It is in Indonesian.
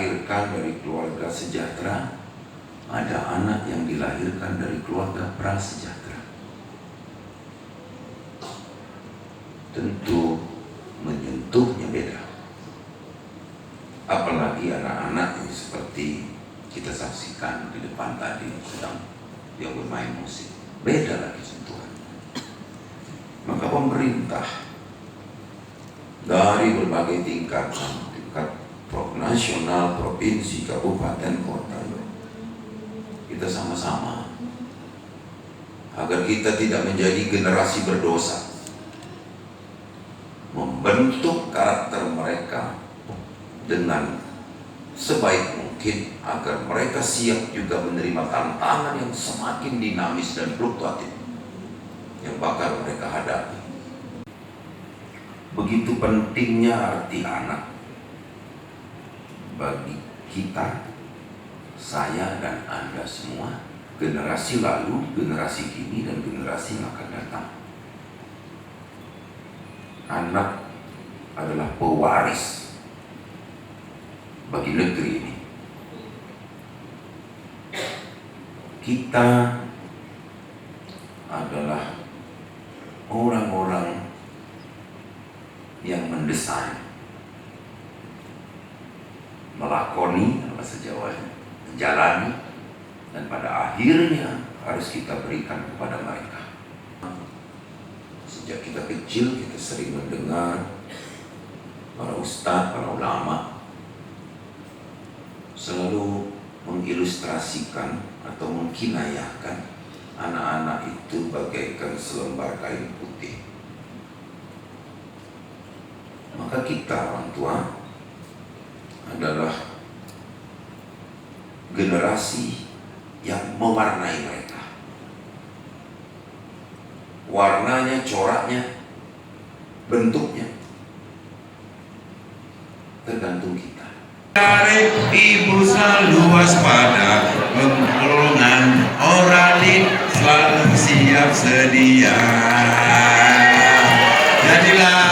dilahirkan dari keluarga sejahtera, ada anak yang dilahirkan dari keluarga prasejahtera. Tentu menyentuhnya beda. Apalagi anak-anak yang seperti kita saksikan di depan tadi sedang dia bermain musik. Beda lagi sentuhan. Maka pemerintah dari berbagai tingkatan, tingkat nasional, provinsi, kabupaten, kota, kita sama-sama agar kita tidak menjadi generasi berdosa, membentuk karakter mereka dengan sebaik mungkin agar mereka siap juga menerima tantangan yang semakin dinamis dan fluktuatif yang bakal mereka hadapi. Begitu pentingnya arti anak bagi kita, saya dan Anda semua, generasi lalu, generasi kini, dan generasi yang akan datang. Anak adalah pewaris bagi negeri ini. Kita adalah orang-orang yang mendesain, melakoni, bahasa Jawanya, menjalani, dan pada akhirnya harus kita berikan kepada mereka. Sejak kita kecil kita sering mendengar para ustadz, para ulama selalu mengilustrasikan atau mengkinayahkan anak-anak itu bagaikan selembar kain putih. Maka kita orang tua adalah generasi yang mewarnai mereka. Warnanya, coraknya, bentuknya tergantung kita. Ibu selalu waspada, pertolongan oralit selalu siap sedia. Jadilah